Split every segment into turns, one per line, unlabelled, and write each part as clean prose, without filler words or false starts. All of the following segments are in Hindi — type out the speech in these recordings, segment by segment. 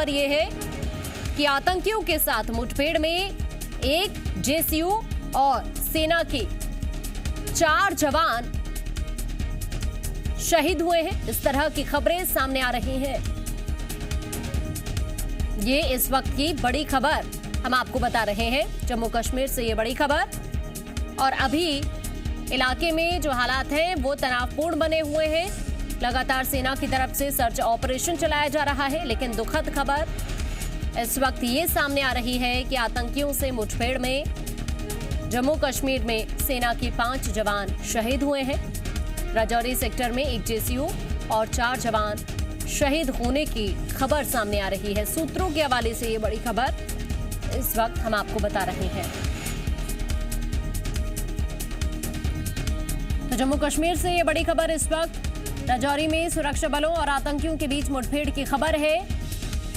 खबर ये है कि आतंकियों के साथ मुठभेड़ में एक जेसीयू और सेना के 4 जवान शहीद हुए हैं। इस तरह की खबरें सामने आ रही हैं। ये इस वक्त की बड़ी खबर हम आपको बता रहे हैं, जम्मू कश्मीर से ये बड़ी खबर। और अभी इलाके में जो हालात हैं वो तनावपूर्ण बने हुए हैं। लगातार सेना की तरफ से सर्च ऑपरेशन चलाया जा रहा है, लेकिन दुखद खबर इस वक्त ये सामने आ रही है कि आतंकियों से मुठभेड़ में जम्मू कश्मीर में सेना के 5 जवान शहीद हुए हैं। राजौरी सेक्टर में एक जेसीयू और 4 जवान शहीद होने की खबर सामने आ रही है। सूत्रों के हवाले से ये बड़ी खबर इस वक्त हम आपको बता रहे हैं। तो जम्मू कश्मीर से ये बड़ी खबर इस वक्त राजौरी में सुरक्षा बलों और आतंकियों के बीच मुठभेड़ की खबर है।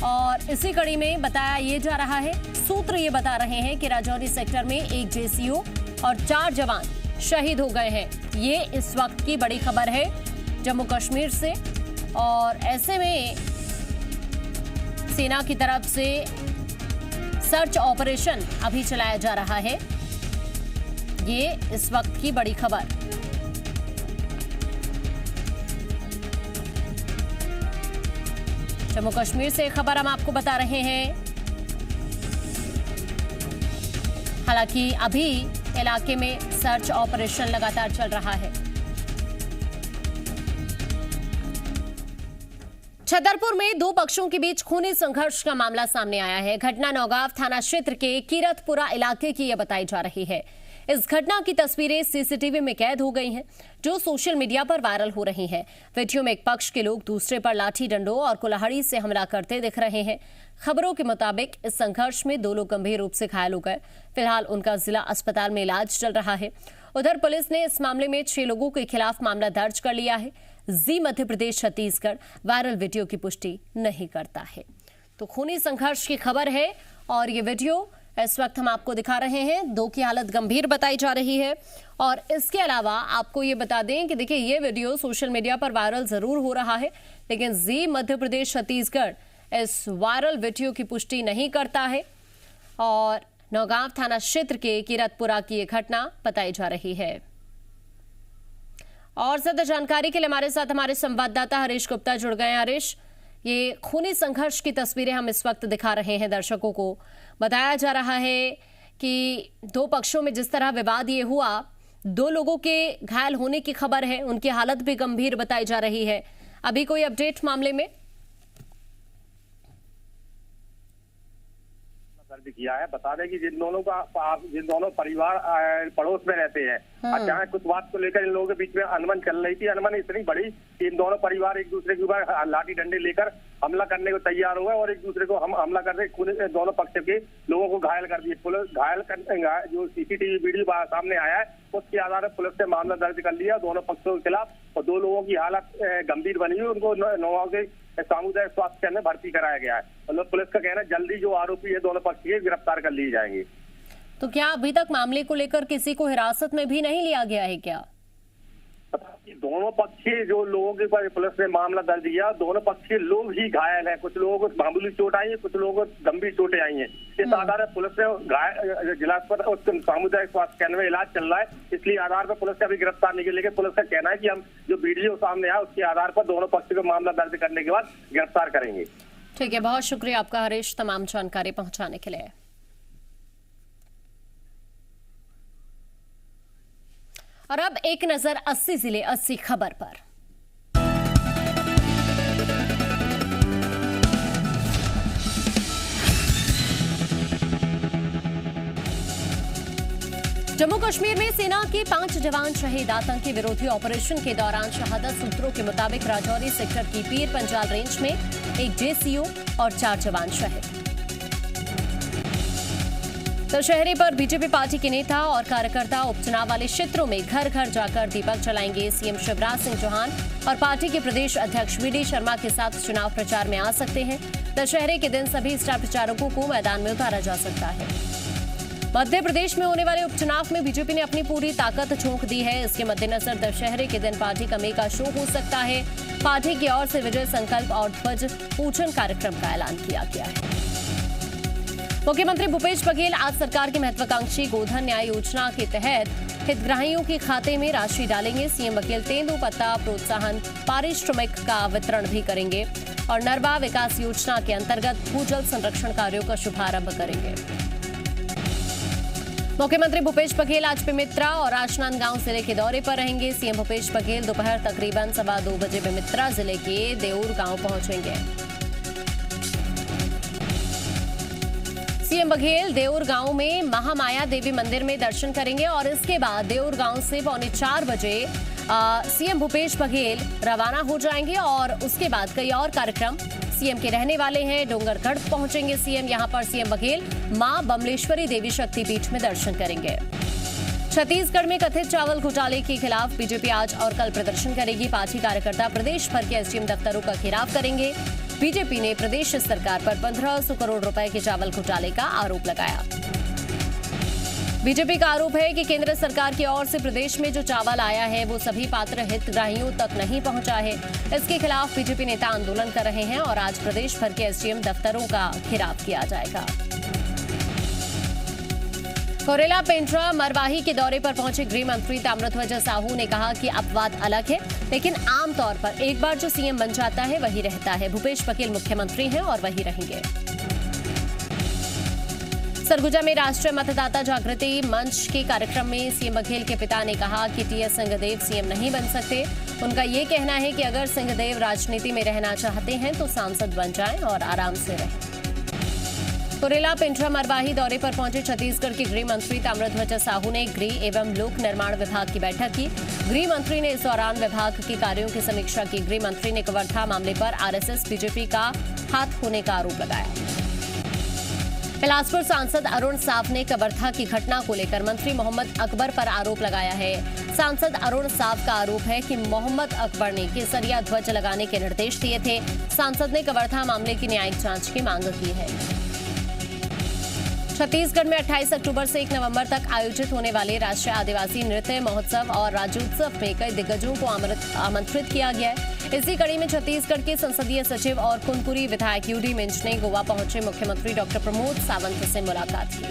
और इसी कड़ी में बताया ये जा रहा है, सूत्र ये बता रहे हैं कि राजौरी सेक्टर में एक जेसीयू और 4 जवान शहीद हो गए हैं। ये इस वक्त की बड़ी खबर है जम्मू कश्मीर से। और ऐसे में सेना की तरफ से सर्च ऑपरेशन अभी चलाया जा रहा है। ये इस वक्त की बड़ी खबर। जम्मू कश्मीर से खबर हम आपको बता रहे हैं। हालांकि अभी इलाके में सर्च ऑपरेशन लगातार चल रहा है। छतरपुर में 2 पक्षों के बीच खूनी संघर्ष का मामला सामने आया है। घटना नौगांव थाना क्षेत्र के कीरतपुरा इलाके की यह बताई जा रही है। इस घटना की तस्वीरें सीसीटीवी में कैद हो गई हैं, जो सोशल मीडिया पर वायरल हो रही हैं। वीडियो में एक पक्ष के लोग दूसरे पर लाठी डंडों और कुल्हाड़ी से हमला करते दिख रहे हैं। खबरों के मुताबिक इस संघर्ष में 2 लोग गंभीर रूप से घायल हो गए। फिलहाल उनका जिला अस्पताल में इलाज चल रहा है। उधर पुलिस ने इस मामले में 6 लोगों के खिलाफ मामला दर्ज कर लिया है। जी मध्य प्रदेश छत्तीसगढ़ वायरल वीडियो की पुष्टि नहीं करता है। तो खूनी संघर्ष की खबर है और ये वीडियो इस वक्त हम आपको दिखा रहे हैं। 2 की हालत गंभीर बताई जा रही है। और इसके अलावा आपको ये बता दें कि देखिए, ये वीडियो सोशल मीडिया पर वायरल जरूर हो रहा है, लेकिन जी मध्य प्रदेश छत्तीसगढ़ इस वायरल वीडियो की पुष्टि नहीं करता है। और नौगांव थाना क्षेत्र के कीरतपुरा की यह घटना बताई जा रही है। और ज्यादा जानकारी के लिए हमारे साथ हमारे संवाददाता हरीश गुप्ता जुड़ गए हैं। हरीश, ये खूनी संघर्ष की तस्वीरें हम इस वक्त दिखा रहे हैं दर्शकों को। बताया जा रहा है कि 2 पक्षों में जिस तरह विवाद ये हुआ, 2 लोगों के घायल होने की खबर है। उनकी हालत भी गंभीर बताई जा रही है। अभी कोई अपडेट मामले में?
दर्ज किया है। बता दें कि जिन दोनों परिवार पड़ोस में रहते हैं, अचानक कुछ बात को लेकर इन लोगों के बीच में अनबन चल रही थी। अनबन इतनी बड़ी कि इन दोनों परिवार एक दूसरे के ऊपर लाठी डंडे लेकर हमला करने को तैयार हुए और एक दूसरे को हमला करके दोनों पक्ष के लोगों को घायल कर दिए। पुलिस जो सीसीटीवी वीडियो सामने आया है, उसके आधार पर पुलिस ने मामला दर्ज कर लिया दोनों पक्षों के खिलाफ। और 2 लोगों की हालत गंभीर बनी हुई, उनको नौगांव के सामुदायिक स्वास्थ्य केंद्र में भर्ती कराया गया है। मतलब पुलिस का कहना है जल्दी जो आरोपी है दोनों पक्ष के गिरफ्तार कर लिए जाएंगे।
तो क्या अभी तक मामले को लेकर किसी को हिरासत में भी नहीं लिया गया है क्या?
दोनों पक्ष के जो लोगों के ऊपर पुलिस ने मामला दर्ज किया, दोनों पक्ष के लोग ही घायल हैं। कुछ लोगों को मामूली चोट आई है, कुछ लोगों को गंभीर चोटें आई हैं। इस आधार पर पुलिस ने जिला अस्पताल सामुदायिक स्वास्थ्य केंद्र में इलाज चल रहा है। इसलिए आधार पर पुलिस ने अभी गिरफ्तार नहीं किया, लेकिन पुलिस का कहना है कि हम जो वीडियो सामने आया उसके आधार पर दोनों पक्ष को मामला दर्ज करने के बाद गिरफ्तार करेंगे।
ठीक है, बहुत शुक्रिया आपका हरीश, तमाम जानकारी पहुंचाने के लिए। और अब एक नजर 80 जिले 80 खबर पर। जम्मू कश्मीर में सेना के 5 जवान शहीद। आतंकी विरोधी ऑपरेशन के दौरान शहादत। सूत्रों के मुताबिक राजौरी सेक्टर की पीर पंजाल रेंज में एक जेसीयू और 4 जवान शहीद। दशहरे पर बीजेपी पार्टी के नेता और कार्यकर्ता उपचुनाव वाले क्षेत्रों में घर घर जाकर दीपक जलाएंगे। सीएम शिवराज सिंह चौहान और पार्टी के प्रदेश अध्यक्ष वीडी शर्मा के साथ चुनाव प्रचार में आ सकते हैं। दशहरे के दिन सभी स्टार प्रचारकों को मैदान में उतारा जा सकता है। मध्य प्रदेश में होने वाले उपचुनाव में बीजेपी ने अपनी पूरी ताकत झोंक दी है। इसके मद्देनजर दशहरे के दिन पार्टी का मेगा शो हो सकता है। पार्टी की ओर से विजय संकल्प और ध्वज पूजन कार्यक्रम का ऐलान किया गया है। मुख्यमंत्री भूपेश बघेल आज सरकार की महत्वाकांक्षी गोधन न्याय योजना के तहत हितग्राहियों के खाते में राशि डालेंगे। सीएम बघेल तेंदुपत्ता प्रोत्साहन पारिश्रमिक का वितरण भी करेंगे और नरवा विकास योजना के अंतर्गत भूजल संरक्षण कार्यों का शुभारंभ करेंगे। मुख्यमंत्री भूपेश बघेल आज बेमित्रा और राजनांदगांव जिले के दौरे पर रहेंगे। सीएम भूपेश बघेल दोपहर तकरीबन 2:15 बजे बेमित्रा जिले के देऊर गांव पहुंचेंगे। सीएम बघेल देऊर गांव में महामाया देवी मंदिर में दर्शन करेंगे और इसके बाद देऊर गांव से 3:45 बजे सीएम भूपेश बघेल रवाना हो जाएंगे और उसके बाद कई और कार्यक्रम सीएम के रहने वाले हैं। डोंगरगढ़ पहुंचेंगे सीएम, यहां पर सीएम बघेल मां बमलेश्वरी देवी शक्तिपीठ में दर्शन करेंगे। छत्तीसगढ़ में कथित चावल घोटाले के खिलाफ बीजेपी आज और कल प्रदर्शन करेगी। पार्टी कार्यकर्ता प्रदेश भर के एसडीएम दफ्तरों का घेराव करेंगे। बीजेपी ने प्रदेश सरकार पर 1500 करोड़ रुपए के चावल घोटाले का आरोप लगाया। बीजेपी का आरोप है कि केंद्र सरकार की ओर से प्रदेश में जो चावल आया है वो सभी पात्र हितग्राहियों तक नहीं पहुंचा है। इसके खिलाफ बीजेपी नेता आंदोलन कर रहे हैं और आज प्रदेश भर के एसडीएम दफ्तरों का घेराव किया जाएगा। कोरेला पेंड्रा मरवाही के दौरे पर पहुंचे गृह मंत्री ताम्रध्वज साहू ने कहा कि अपवाद अलग है, लेकिन आमतौर पर एक बार जो सीएम बन जाता है वही रहता है। भूपेश बघेल मुख्यमंत्री हैं और वही रहेंगे। सरगुजा में राष्ट्रीय मतदाता जागृति मंच के कार्यक्रम में सीएम बघेल के पिता ने कहा कि टीएस सिंहदेव सीएम नहीं बन सकते। उनका ये कहना है कि अगर सिंहदेव राजनीति में रहना चाहते हैं तो सांसद बन जाएं और आराम से रहें। कोरेला पेंड्रा मरवाही दौरे पर पहुंचे छत्तीसगढ़ के गृह मंत्री ताम्रध्वज साहू ने गृह एवं लोक निर्माण विभाग की बैठक की। गृह मंत्री ने इस दौरान विभाग के कार्यों की समीक्षा की। गृह मंत्री ने कवर्धा मामले पर आरएसएस बीजेपी का हाथ होने का आरोप लगाया। बिलासपुर सांसद अरुण साव ने कवर्धा की घटना को लेकर मंत्री मोहम्मद अकबर पर आरोप लगाया है। सांसद अरुण साव का आरोप है कि मोहम्मद अकबर ने केसरिया ध्वज लगाने के निर्देश दिए थे। सांसद ने कवर्धा मामले की न्यायिक जांच की मांग की है। छत्तीसगढ़ में 28 अक्टूबर से 1 नवंबर तक आयोजित होने वाले राष्ट्रीय आदिवासी नृत्य महोत्सव और राज्योत्सव में कई दिग्गजों को आमंत्रित किया गया है। इसी कड़ी में छत्तीसगढ़ के संसदीय सचिव और कुनकुरी विधायक यूडी मिंज ने गोवा पहुंचे मुख्यमंत्री डॉक्टर प्रमोद सावंत से मुलाकात की।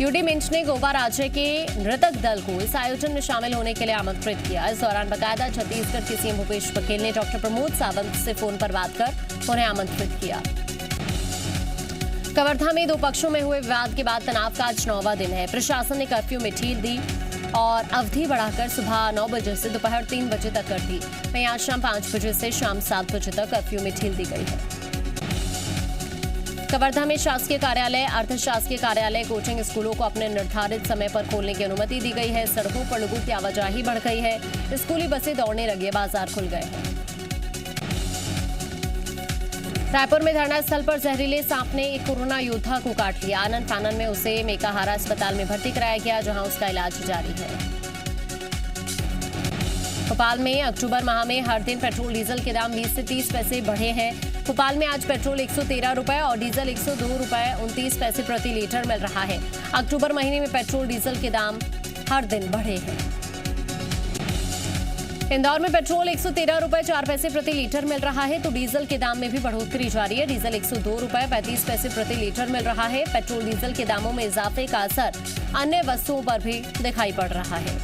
यूडी मिंज ने गोवा राज्य के नृतक दल को इस आयोजन में शामिल होने के लिए आमंत्रित किया। इस दौरान बाकायदा छत्तीसगढ़ के सीएम भूपेश बघेल ने डॉक्टर प्रमोद सावंत से फोन पर बात कर उन्हें आमंत्रित किया। कवर्धा में 2 पक्षों में हुए विवाद के बाद तनाव का आज 9वां दिन है। प्रशासन ने कर्फ्यू में ढील दी और अवधि बढ़ाकर सुबह 9 बजे से दोपहर 3 बजे तक कर दी। वहीं आज शाम 5 बजे से शाम 7 बजे तक कर्फ्यू में ढील दी गई है। कवर्धा में शासकीय कार्यालय, अर्धशासकीय कार्यालय, कोचिंग स्कूलों को अपने निर्धारित समय पर खोलने की अनुमति दी गई है। सड़कों पर लोगों की आवाजाही बढ़ गई है। स्कूली बसें दौड़ने लगी, बाजार खुल गए हैं। रायपुर में धरना स्थल पर जहरीले सांप ने एक कोरोना योद्धा को काट लिया। आनन फानन में उसे मेकाहारा अस्पताल में भर्ती कराया गया, जहां उसका इलाज जारी है। भोपाल में अक्टूबर माह में हर दिन पेट्रोल डीजल के दाम 20 से 30 पैसे बढ़े हैं। भोपाल में आज पेट्रोल 113 रुपए और डीजल 102 रुपए 29 पैसे प्रति लीटर मिल रहा है। अक्टूबर महीने में पेट्रोल डीजल के दाम हर दिन बढ़े हैं। इंदौर में पेट्रोल 113 रुपए 4 पैसे प्रति लीटर मिल रहा है, तो डीजल के दाम में भी बढ़ोतरी जारी है। डीजल 102 रुपए 35 पैसे प्रति लीटर मिल रहा है। पेट्रोल डीजल के दामों में इजाफे का असर अन्य वस्तुओं पर भी दिखाई पड़ रहा है।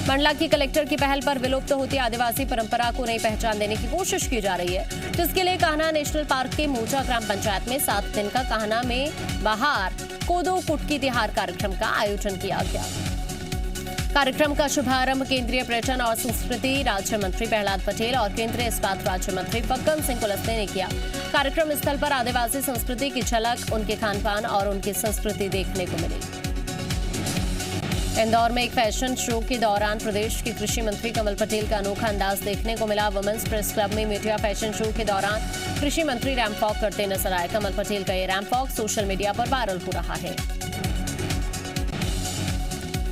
मंडला की कलेक्टर की पहल पर विलुप्त होती आदिवासी परंपरा को नई पहचान देने की कोशिश की जा रही है, जिसके लिए कान्हा नेशनल पार्क के मोचा ग्राम पंचायत में 7 दिन का कान्हा में बाहर कोदो कुटकी तिहार कार्यक्रम का आयोजन किया गया। कार्यक्रम का शुभारंभ केंद्रीय पर्यटन और संस्कृति राज्य मंत्री प्रहलाद पटेल और केंद्रीय इस्पात राज्य मंत्री फग्गन सिंह कुलस्ते ने किया। कार्यक्रम स्थल पर आदिवासी संस्कृति की झलक, उनके खान पान और उनकी संस्कृति देखने को मिली। इंदौर में एक फैशन शो के दौरान प्रदेश के कृषि मंत्री कमल पटेल का अनोखा अंदाज देखने को मिला। वुमेन्स प्रेस क्लब में मीडिया फैशन शो के दौरान कृषि मंत्री रैंप वॉक करते नजर आए। कमल पटेल का ये रैंप वॉक सोशल मीडिया पर वायरल हो रहा है।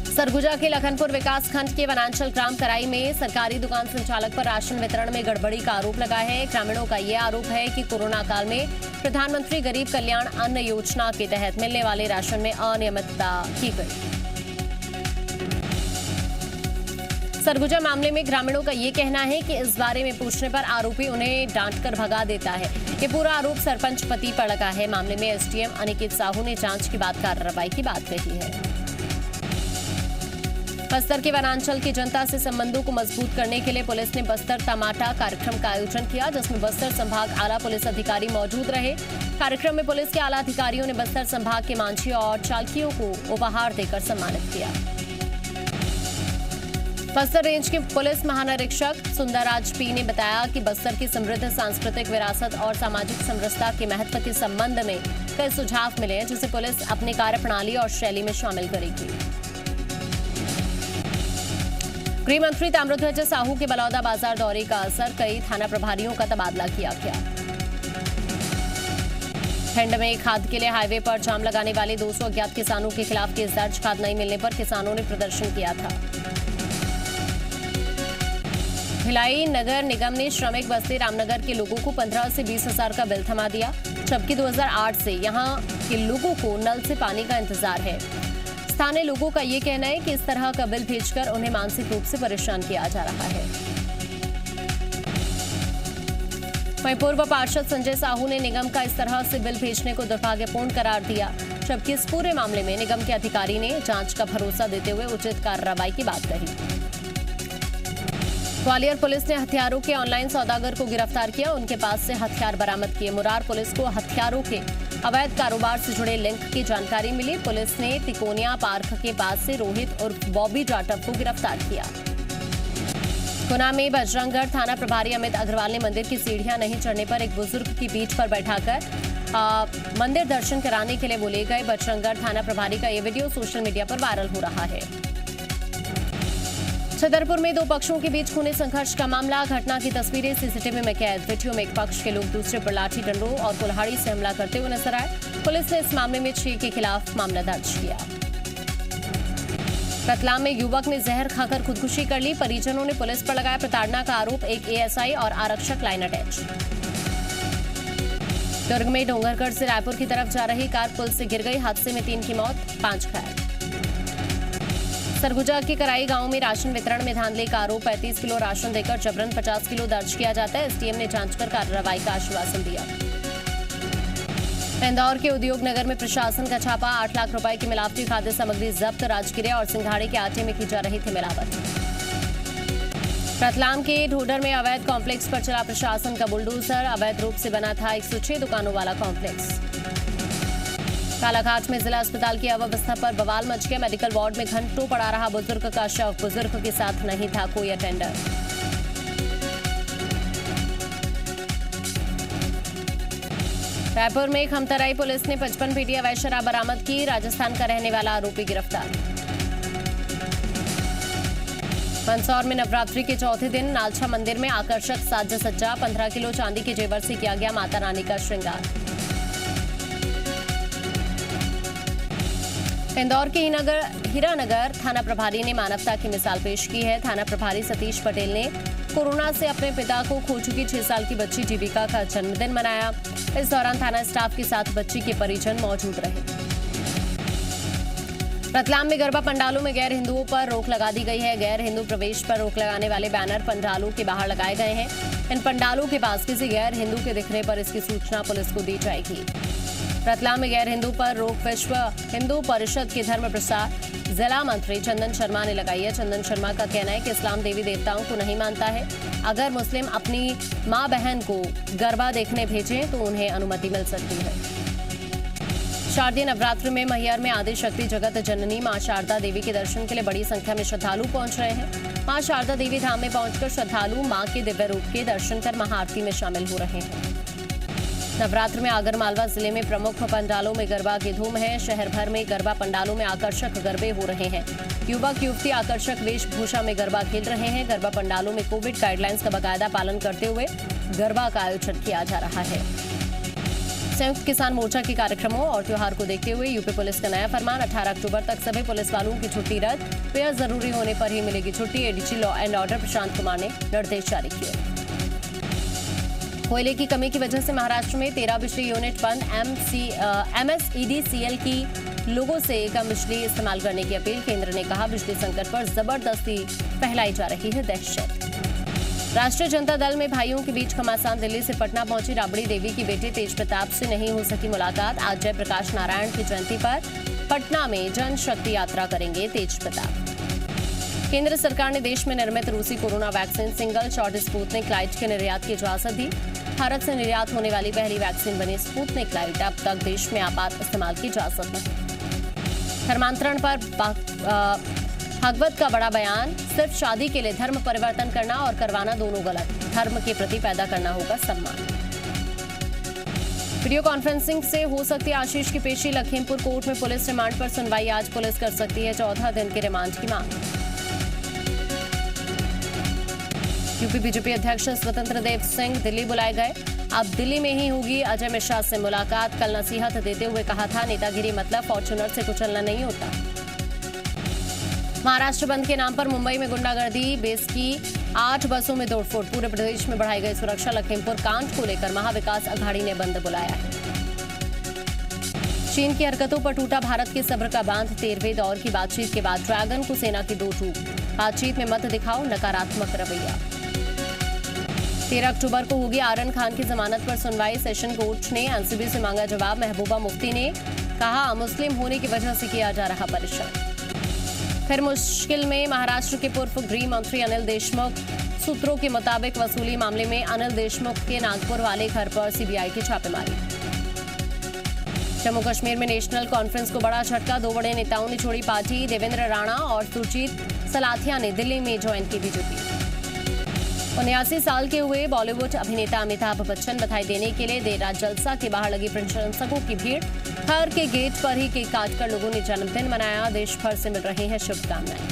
सरगुजा के लखनपुर विकासखंड के वनांचल ग्राम कराई में सरकारी दुकान संचालक पर राशन वितरण में गड़बड़ी का आरोप लगा है। ग्रामीणों का यह आरोप है कि कोरोना काल में प्रधानमंत्री गरीब कल्याण अन्न योजना के तहत मिलने वाले राशन में अनियमितता की गई। सरगुजा मामले में ग्रामीणों का ये कहना है कि इस बारे में पूछने पर आरोपी उन्हें डांटकर भगा देता है। ये पूरा आरोप सरपंच पति पर लगा है। मामले में एसडीएम अनिकेत साहू ने जांच के बाद कार्रवाई की बात कही है। बस्तर के वनांचल की जनता से संबंधों को मजबूत करने के लिए पुलिस ने बस्तर टमाटा कार्यक्रम का आयोजन किया, जिसमें बस्तर संभाग आला पुलिस अधिकारी मौजूद रहे। कार्यक्रम में पुलिस के आला अधिकारियों ने बस्तर संभाग के मांझी और चालकियों को उपहार देकर सम्मानित किया। बस्तर रेंज के पुलिस महानिरीक्षक सुंदरराज पी ने बताया कि बस्तर की समृद्ध सांस्कृतिक विरासत और सामाजिक समरसता के महत्व के संबंध में कई सुझाव मिले हैं, जिसे पुलिस अपनी कार्यप्रणाली और शैली में शामिल करेगी। गृह मंत्री ताम्रध्वज साहू के बलौदा बाजार दौरे का असर, कई थाना प्रभारियों का तबादला किया गया। ठंड में खाद के लिए हाईवे पर जाम लगाने वाले 200 अज्ञात किसानों के खिलाफ केस दर्ज। खाद नहीं मिलने पर किसानों ने प्रदर्शन किया था। भिलाई नगर निगम ने श्रमिक बस्ती रामनगर के लोगों को 15 से 20 हजार का बिल थमा दिया, जबकि 2008 से यहां के लोगों को नल से पानी का इंतजार है। स्थानीय लोगों का ये कहना है कि इस तरह का बिल भेजकर उन्हें मानसिक रूप से परेशान किया जा रहा है। वहीं पूर्व पार्षद संजय साहू ने निगम का इस तरह से बिल भेजने को दुर्भाग्यपूर्ण करार दिया, जबकि इस पूरे मामले में निगम के अधिकारी ने जांच का भरोसा देते हुए उचित कार्रवाई की बात कही। ग्वालियर पुलिस ने हथियारों के ऑनलाइन सौदागर को गिरफ्तार किया, उनके पास से हथियार बरामद किए। मुरार पुलिस को हथियारों के अवैध कारोबार से जुड़े लिंक की जानकारी मिली। पुलिस ने तिकोनिया पार्क के पास से रोहित और बॉबी जाटव को गिरफ्तार किया। गुना में बजरंगगढ़ थाना प्रभारी अमित अग्रवाल ने मंदिर की सीढ़ियां नहीं चढ़ने पर एक बुजुर्ग की पीठ पर बैठाकर मंदिर दर्शन कराने के लिए वो ले गए। बजरंगगढ़ थाना प्रभारी का ये वीडियो सोशल मीडिया पर वायरल हो रहा है। छतरपुर में दो पक्षों के बीच खूनी संघर्ष का मामला, घटना की तस्वीरें सीसीटीवी में कैद। वीडियो में एक पक्ष के लोग दूसरे पर लाठी डंडों और कुल्हाड़ी से हमला करते हुए नजर आए। पुलिस ने इस मामले में 6 के खिलाफ मामला दर्ज किया। रतलाम में युवक ने जहर खाकर खुदकुशी कर ली, परिजनों ने पुलिस पर लगाया प्रताड़ना का आरोप। एक एएसआई और आरक्षक लाइन अटैच। दुर्ग में डोंगरगढ़ से रायपुर की तरफ जा रही कार पुल से गिर गई, हादसे में 3 की मौत, 5 घायल। सरगुजा के कराई गांव में राशन वितरण में धांधली का आरोप, 35 किलो राशन देकर जबरन 50 किलो दर्ज किया जाता है। एसडीएम ने जांच कर कार्रवाई का आश्वासन दिया। इंदौर के उद्योग नगर में प्रशासन का छापा, 8 लाख रुपए की मिलावटी खाद्य सामग्री जब्त। राजगिरे और सिंघाड़े के आटे में की जा रही थी मिलावट। रतलाम के ढोडर में अवैध कॉम्प्लेक्स पर चला प्रशासन का बुलडोजर, अवैध रूप से बना था 106 दुकानों वाला कॉम्प्लेक्स। कालाघाट में जिला अस्पताल की अव्यवस्था पर बवाल मच गया, मेडिकल वार्ड में घंटों पड़ा रहा बुजुर्ग का शव, बुजुर्ग के साथ नहीं था कोई अटेंडर। रायपुर में खमतराई पुलिस ने 55 पेटी अवैध शराब बरामद की, राजस्थान का रहने वाला आरोपी गिरफ्तार। मंदसौर में नवरात्रि के चौथे दिन नालछा मंदिर में आकर्षक साज सज्जा, 15 किलो चांदी के जेवर से किया गया माता रानी का श्रृंगार। इंदौर के हीरानगर थाना प्रभारी ने मानवता की मिसाल पेश की है। थाना प्रभारी सतीश पटेल ने कोरोना से अपने पिता को खो चुकी 6 साल की बच्ची जीविका का जन्मदिन मनाया। इस दौरान थाना स्टाफ के साथ बच्ची के परिजन मौजूद रहे। रतलाम में गरबा पंडालों में गैर हिंदुओं पर रोक लगा दी गई है। गैर हिंदू प्रवेश पर रोक लगाने वाले बैनर पंडालों के बाहर लगाए गए हैं। इन पंडालों के पास किसी गैर हिंदू के दिखने पर इसकी सूचना पुलिस को दी जाएगी। रतलाम में गैर हिंदू पर रोक विश्व हिंदू परिषद के धर्म प्रसार जिला मंत्री चंदन शर्मा ने लगाई है। चंदन शर्मा का कहना है कि इस्लाम देवी देवताओं को नहीं मानता है। अगर मुस्लिम अपनी मां बहन को गरबा देखने भेजें तो उन्हें अनुमति मिल सकती है। शारदीय नवरात्र में मैहर में आदि शक्ति जगत जननी मां शारदा देवी के दर्शन के लिए बड़ी संख्या में श्रद्धालु पहुंच रहे हैं। मां शारदा देवी धाम में पहुंचकर श्रद्धालु मां के दिव्य रूप के दर्शन कर महाआरती में शामिल हो रहे हैं। नवरात्र में आगरमालवा जिले में प्रमुख पंडालों में गरबा की धूम है। शहर भर में गरबा पंडालों में आकर्षक गरबे हो रहे हैं। युवक युवती आकर्षक वेशभूषा में गरबा खेल रहे हैं। गरबा पंडालों में कोविड गाइडलाइंस का बाकायदा पालन करते हुए गरबा का आयोजन किया जा रहा है। संयुक्त किसान मोर्चा के कार्यक्रमों और त्योहार को देखते हुए यूपी पुलिस का नया फरमान, 18 अक्टूबर तक सभी पुलिस वालों की छुट्टी रद्द, बेहद जरूरी होने पर ही मिलेगी छुट्टी। ADG law and order Prashant Kumar ने निर्देश जारी किए। कोयले की कमी की वजह से महाराष्ट्र में 13 बिजली यूनिट बंद। MSEDCL की लोगों से कम बिजली इस्तेमाल करने की अपील। केंद्र ने कहा बिजली संकट पर जबरदस्ती फैलाई जा रही है दहशत। राष्ट्रीय जनता दल में भाइयों के बीच घमासान। दिल्ली से पटना पहुंची राबड़ी देवी की बेटे तेज प्रताप से नहीं हो सकी मुलाकात। आज जयप्रकाश नारायण की जयंती पर पटना में जनशक्ति यात्रा करेंगे तेज प्रताप। केंद्र सरकार ने देश में निर्मित रूसी corona vaccine single shot Sputnik light के निर्यात की इजाजत दी। भारत से निर्यात होने वाली पहली वैक्सीन बनी स्पुतनिक लाइट। अब तक देश में आपात इस्तेमाल की इजाजत नहीं। धर्मांतरण पर भागवत का बड़ा बयान। सिर्फ शादी के लिए धर्म परिवर्तन करना और करवाना दोनों गलत। धर्म के प्रति पैदा करना होगा सम्मान। वीडियो कॉन्फ्रेंसिंग से हो सकती है आशीष की पेशी। लखीमपुर कोर्ट में पुलिस रिमांड पर सुनवाई। आज पुलिस कर सकती है 14 दिन के रिमांड की मांग। यूपी बीजेपी अध्यक्ष स्वतंत्र देव सिंह दिल्ली बुलाए गए। अब दिल्ली में ही होगी अजय मिश्रा से मुलाकात। कल नसीहत देते हुए कहा था नेतागिरी मतलब फॉर्च्यूनर से कुचलना नहीं होता। महाराष्ट्र बंद के नाम पर मुंबई में गुंडागर्दी। बेस की 8 बसों में तोड़फोड़। पूरे प्रदेश में बढ़ाई गई सुरक्षा। लखीमपुर कांड को लेकर महाविकास अघाड़ी ने बंद बुलाया है। चीन की हरकतों पर टूटा भारत के सब्र का बांध। 13वें दौर की बातचीत के बाद ड्रैगन को सेना की 2 टूक। बातचीत में मत दिखाओ नकारात्मक रवैया। 13 अक्टूबर को होगी आरन खान की जमानत पर सुनवाई। सेशन कोर्ट ने एनसीबी से मांगा जवाब। महबूबा मुफ्ती ने कहा मुस्लिम होने की वजह से किया जा रहा परेशान। फिर मुश्किल में महाराष्ट्र के पूर्व गृह मंत्री अनिल देशमुख। सूत्रों के मुताबिक वसूली मामले में अनिल देशमुख के नागपुर वाले घर पर सीबीआई की छापेमारी। जम्मू कश्मीर में नेशनल कॉन्फ्रेंस को बड़ा झटका। 2 बड़े नेताओं ने छोड़ी पार्टी। देवेंद्र राणा और सुरजीत सलाथिया ने दिल्ली में ज्वाइन की बीजेपी। 79 साल के हुए बॉलीवुड अभिनेता अमिताभ बच्चन बधाई देने के लिए देर रात जलसा के बाहर लगी प्रशंसकों की भीड़। घर के गेट पर ही केक काटकर लोगों ने जन्मदिन मनाया। देश भर से मिल रही हैं शुभकामनाएं।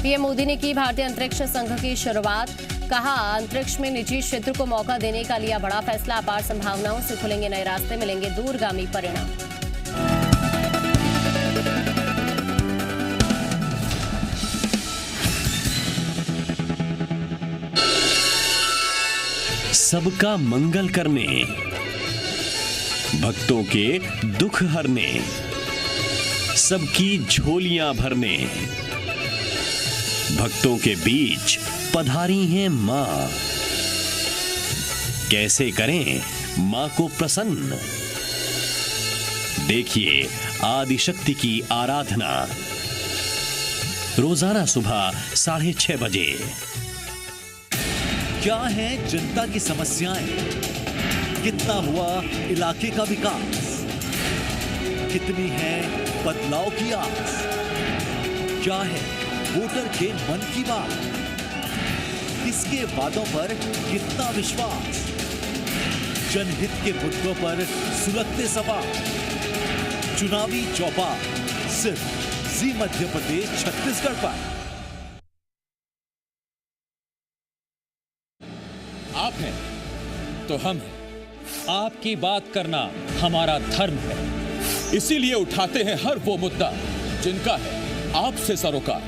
पीएम मोदी ने की भारतीय अंतरिक्ष संघ की शुरुआत। कहा अंतरिक्ष में निजी क्षेत्र को मौका देने का लिया बड़ा फैसला। अपार संभावनाओं से खुलेंगे नए रास्ते, मिलेंगे दूरगामी परिणाम।
सबका मंगल करने, भक्तों के दुख हरने, सबकी झोलियां भरने, भक्तों के बीच पधारी हैं मां। कैसे करें मां को प्रसन्न? देखिए आदिशक्ति की आराधना रोजाना सुबह 6:30 बजे।
क्या है जनता की समस्याएं? कितना हुआ इलाके का विकास? कितनी है बदलाव की आस? क्या है वोटर के मन की बात? किसके वादों पर कितना विश्वास? जनहित के मुद्दों पर सुलगते सवाल। चुनावी चौपाल सिर्फ जी मध्य प्रदेश छत्तीसगढ़ पर।
आप हैं तो हम हैं। आपकी बात करना हमारा धर्म है। इसीलिए उठाते हैं हर वो मुद्दा जिनका है आपसे सरोकार।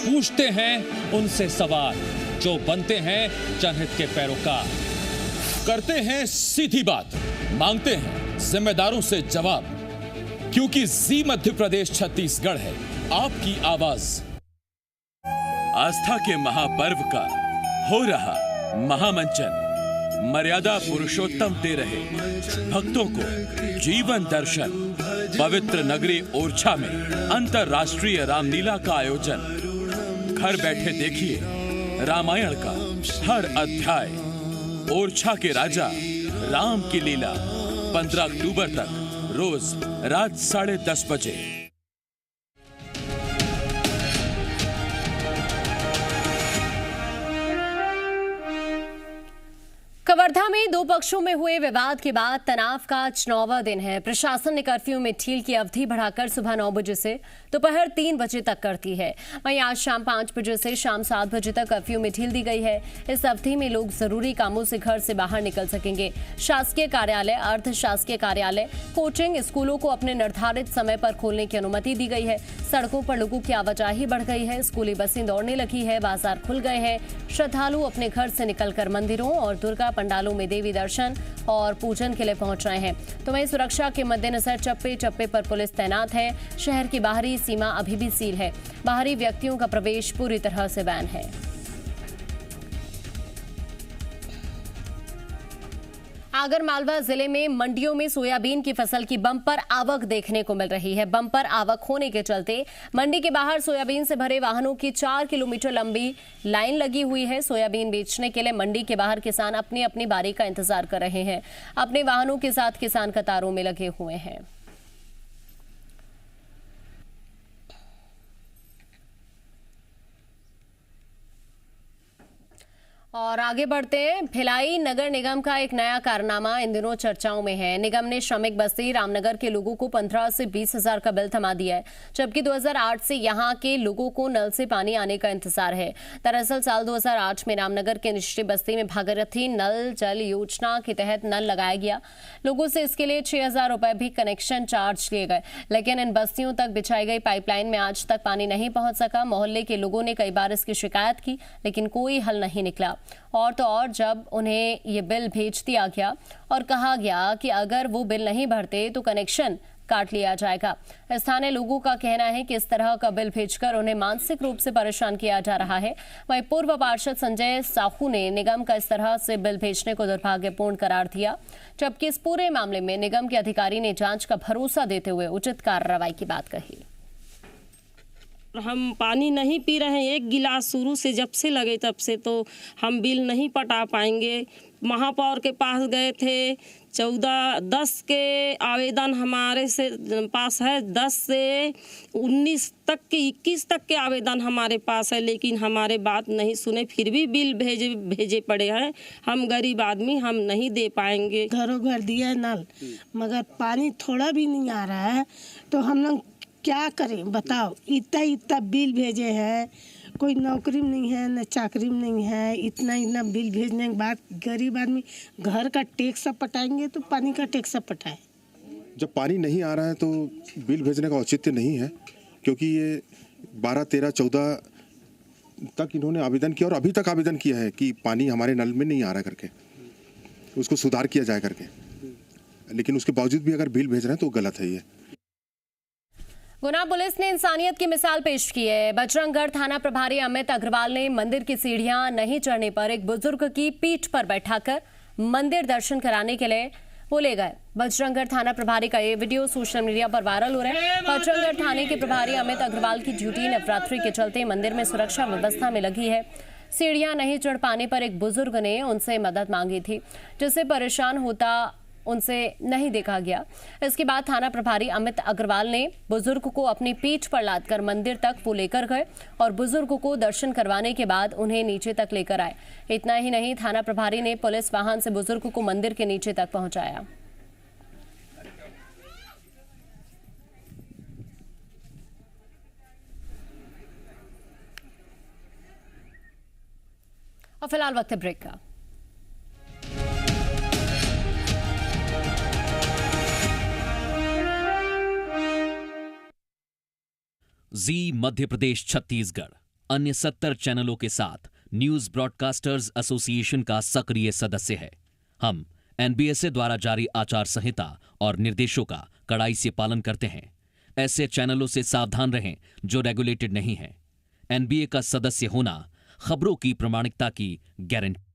पूछते हैं उनसे सवाल जो बनते हैं जनहित के पैरोकार। करते हैं सीधी बात, मांगते हैं जिम्मेदारों से जवाब, क्योंकि जी मध्य प्रदेश छत्तीसगढ़ है आपकी आवाज। आस्था के महापर्व का हो रहा महामंचन, मर्यादा पुरुषोत्तम दे रहे भक्तों को जीवन दर्शन। पवित्र नगरी ओरछा में अंतर्राष्ट्रीय रामलीला का आयोजन। घर बैठे देखिए रामायण का हर अध्याय। ओरछा के राजा राम की लीला 15 अक्टूबर तक रोज रात 10:30 बजे।
कवर्धा में दो पक्षों में हुए विवाद के बाद तनाव का आज 9वां दिन है। प्रशासन ने कर्फ्यू में ढील की अवधि बढ़ाकर सुबह 9 बजे से दोपहर 3 बजे तक कर दी है। वहीं आज शाम 5 बजे से शाम 7 बजे तक कर्फ्यू में ढील दी गई है। इस अवधि में लोग जरूरी कामों से घर से बाहर निकल सकेंगे। शासकीय कार्यालय, अर्ध शासकीय कार्यालय, कोचिंग, स्कूलों को अपने निर्धारित समय पर खोलने की अनुमति दी गई है। सड़कों पर लोगों की आवाजाही बढ़ गई है। स्कूली बसें दौड़ने लगी है। बाजार खुल गए हैं। श्रद्धालु अपने घर से निकलकर मंदिरों और दुर्गा पंडालों में देवी दर्शन और पूजन के लिए पहुंच रहे हैं। तो वहीं सुरक्षा के मद्देनजर चप्पे चप्पे पर पुलिस तैनात है। शहर की बाहरी सीमा अभी भी सील है। बाहरी व्यक्तियों का प्रवेश पूरी तरह से बैन है। आगरमालवा जिले में मंडियों में सोयाबीन की फसल की बम्पर आवक देखने को मिल रही है। बम्पर आवक होने के चलते मंडी के बाहर सोयाबीन से भरे वाहनों की 4 किलोमीटर लंबी लाइन लगी हुई है। सोयाबीन बेचने के लिए मंडी के बाहर किसान अपनी अपनी बारी का इंतजार कर रहे हैं। अपने वाहनों के साथ किसान कतारों में लगे हुए हैं। और आगे बढ़ते हैं। भिलाई नगर निगम का एक नया कारनामा इन दिनों चर्चाओं में है। निगम ने श्रमिक बस्ती रामनगर के लोगों को 15 से 20 हजार का बिल थमा दिया है, जबकि 2008 से यहां के लोगों को नल से पानी आने का इंतजार है। दरअसल साल 2008 में रामनगर के निश्चित बस्ती में भागीरथी नल जल योजना के तहत नल लगाया गया। लोगों से इसके लिए 6,000 रुपए भी कनेक्शन चार्ज लिए गए, लेकिन इन बस्तियों तक बिछाई गई पाइपलाइन में आज तक पानी नहीं पहुंच सका। मोहल्ले के लोगों ने कई बार इसकी शिकायत की, लेकिन कोई हल नहीं निकला। और तो और जब उन्हें ये बिल भेज दिया गया और कहा गया कि अगर वो बिल नहीं भरते तो कनेक्शन काट लिया जाएगा। स्थानीय लोगों का कहना है कि इस तरह का बिल भेजकर उन्हें मानसिक रूप से परेशान किया जा रहा है। वहीं पूर्व पार्षद संजय साहू ने निगम का इस तरह से बिल भेजने को दुर्भाग्यपूर्ण करार दिया, जबकि इस पूरे मामले में निगम के अधिकारी ने जांच का भरोसा देते हुए उचित कार्रवाई की बात कही।
हम पानी नहीं पी रहे हैं, एक गिलास शुरू से जब से लगे तब से, तो हम बिल नहीं पटा पाएंगे। महापौर के पास गए थे, 10 के आवेदन हमारे से पास है, 10 से 19 तक के 21 तक के आवेदन हमारे पास है, लेकिन हमारे बात नहीं सुने, फिर भी बिल भेजे पड़े हैं। हम गरीब आदमी, हम नहीं दे पाएंगे।
घरों घर दिया है नल, मगर पानी थोड़ा भी नहीं आ रहा है, तो हम लोग क्या करें बताओ। इतना बिल भेजे हैं, कोई नौकरी में नहीं है न चाकरी में नहीं है। इतना बिल भेजने के बाद गरीब आदमी घर का टैक्स सब पटाएंगे तो पानी का टैक्स सब पटाए।
जब पानी नहीं आ रहा है तो बिल भेजने का औचित्य नहीं है, क्योंकि ये 12, 13, 14 तक इन्होंने आवेदन किया और अभी तक आवेदन किया है कि पानी हमारे नल में नहीं आ रहा करके, उसको सुधार किया जाए करके, लेकिन उसके बावजूद भी अगर बिल भेज रहे हैं तो गलत है। ये
गुना पुलिस ने इंसानियत की मिसाल पेश की है। बजरंगगढ़ थाना प्रभारी अमित अग्रवाल ने मंदिर की सीढ़ियां नहीं चढ़ने पर एक बुजुर्ग की पीठ पर बैठाकर मंदिर दर्शन कराने के लिए वो ले गए। बजरंगगढ़ थाना प्रभारी का ये वीडियो सोशल मीडिया पर वायरल हो रहा है। बजरंगगढ़ थाने के प्रभारी अमित अग्रवाल की ड्यूटी नवरात्रि के चलते मंदिर में सुरक्षा व्यवस्था में लगी है। सीढ़ियां नहीं चढ़ पाने पर एक बुजुर्ग ने उनसे मदद मांगी थी, जिससे परेशान होता उनसे नहीं देखा गया। इसके बाद थाना प्रभारी अमित अग्रवाल ने बुजुर्ग को अपनी पीठ पर लादकर मंदिर तक वो लेकर गए और बुजुर्ग को दर्शन करवाने के बाद उन्हें नीचे तक लेकर आए। इतना ही नहीं, थाना प्रभारी ने पुलिस वाहन से बुजुर्ग को मंदिर के नीचे तक पहुंचाया। और फिलहाल वक्त है ब्रेक का।
जी मध्य प्रदेश छत्तीसगढ़ अन्य 70 चैनलों के साथ न्यूज ब्रॉडकास्टर्स एसोसिएशन का सक्रिय सदस्य है। हम एनबीएसए द्वारा जारी आचार संहिता और निर्देशों का कड़ाई से पालन करते हैं। ऐसे चैनलों से सावधान रहें जो रेगुलेटेड नहीं हैं। एनबीए का सदस्य होना खबरों की प्रामाणिकता की गारंटी।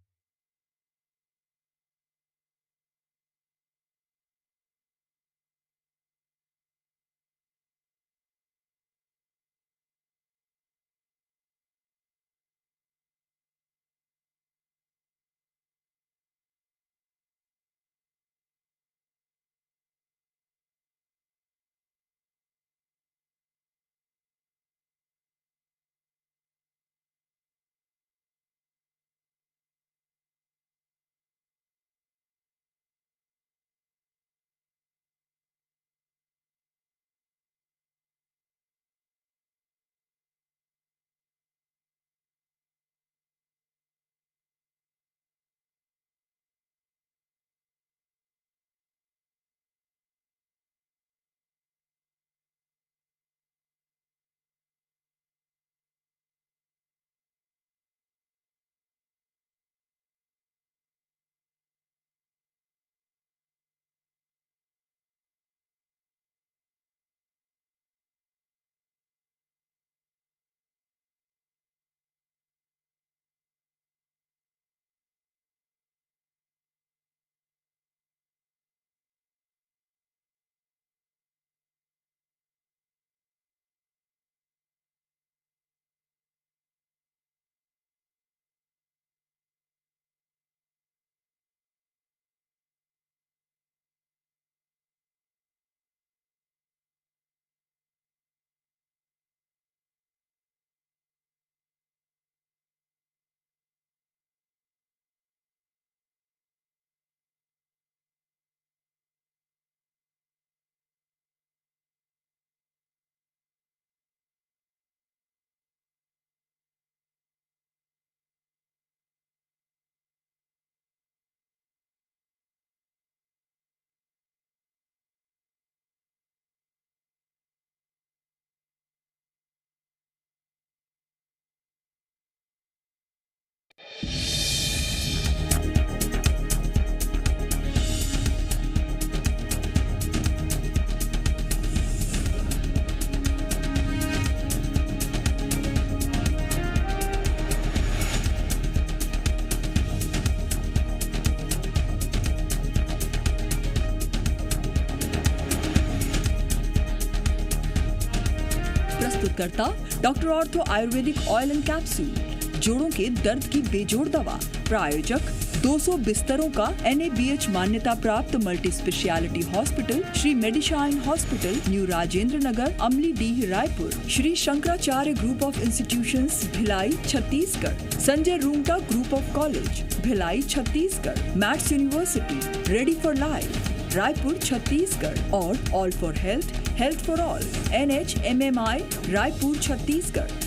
प्रस्तुतकर्ता doctor ortho Ayurvedic oil and capsule, जोड़ों के दर्द की बेजोड़ दवा। प्रायोजक 200 बिस्तरों का NABH मान्यता प्राप्त multi specialty hospital Shri Medishine hospital, new Rajendra Nagar, Amlidih, Raipur. Shri Shankaracharya group of institutions, Bhilai, Chhattisgarh. Sanjay Rungta group of college, Bhilai, Chhattisgarh. Maths university, ready for life, Raipur, Chhattisgarh. और all for health, health for all, NHMMI, Raipur, Chhattisgarh.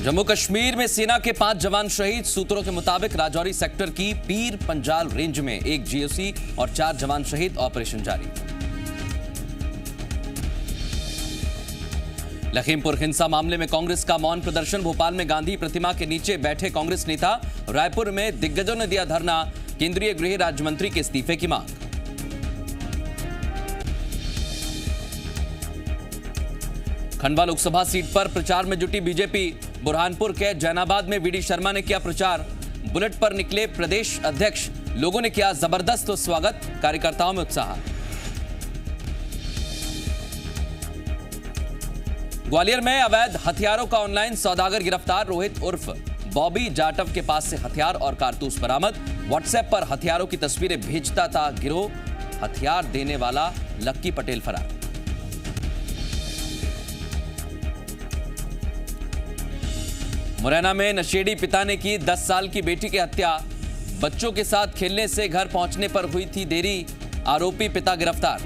Jammu Kashmir में सेना के 5 जवान शहीद। सूत्रों के मुताबिक राजौरी सेक्टर की पीर पंजाल रेंज में 1 GOC और 4 जवान शहीद। ऑपरेशन जारी। लखीमपुर हिंसा मामले में कांग्रेस का मौन प्रदर्शन। भोपाल में गांधी प्रतिमा के नीचे बैठे कांग्रेस नेता। रायपुर में दिग्गजों ने दिया धरना। केंद्रीय गृह राज्य मंत्री के इस्तीफे की मांग। खंडवा लोकसभा सीट पर प्रचार में जुटी बीजेपी। बुरहानपुर के जैनाबाद में वीडी शर्मा ने किया प्रचार। बुलेट पर निकले प्रदेश अध्यक्ष। लोगों ने किया जबरदस्त स्वागत। कार्यकर्ताओं में उत्साह। ग्वालियर में अवैध हथियारों का ऑनलाइन सौदागर गिरफ्तार। रोहित उर्फ बॉबी जाटव के पास से हथियार और कारतूस बरामद। व्हाट्सएप पर हथियारों की तस्वीरें भेजता था गिरोह। हथियार देने वाला लक्की पटेल फरार। मुरैना में नशेड़ी पिता ने की 10 साल की बेटी की हत्या। बच्चों के साथ खेलने से घर पहुंचने पर हुई थी देरी। आरोपी पिता गिरफ्तार।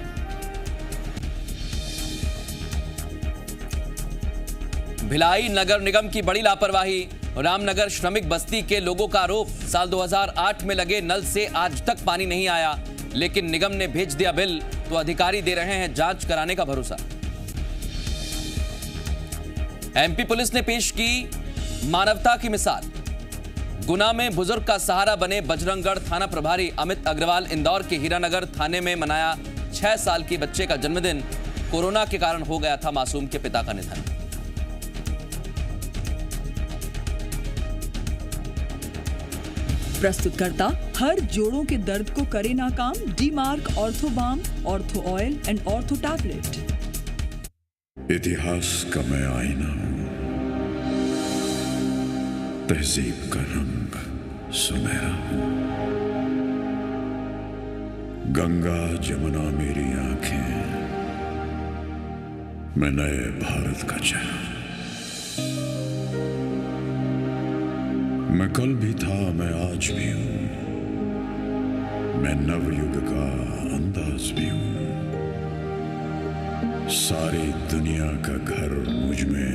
भिलाई नगर निगम की बड़ी लापरवाही। रामनगर श्रमिक बस्ती के लोगों का आरोप, साल 2008 में लगे नल से आज तक पानी नहीं आया, लेकिन निगम ने भेज दिया बिल तो अधिकारी दे रहे हैं जांच कराने का भरोसा। MP पुलिस ने पेश की मानवता की मिसाल। गुना में बुजुर्ग का सहारा बने बजरंगगढ़ थाना प्रभारी अमित अग्रवाल। इंदौर के हीरानगर थाने में मनाया 6 साल की बच्चे का जन्मदिन। कोरोना के कारण हो गया था मासूम के पिता का निधन।
प्रस्तुतकर्ता हर जोड़ों के दर्द को करे नाकाम। डी-मार्क Ortho balm, Ortho oil and Ortho tablet.
इतिहास का मैं आईना हूं, तहजीब का रंग सुनहरा हूं। गंगा जमुना मेरी आंखें, मैं नए भारत का चेहरा। मैं कल भी था, मैं आज भी हूं, मैं नवयुग का अंदाज भी हूं। सारी दुनिया का घर मुझ में,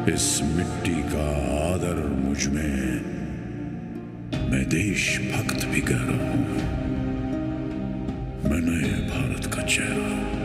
इस मिट्टी का आदर मुझ में। मैं देशभक्त भी गहरा हूं, मैं नए भारत का चेहरा हूं।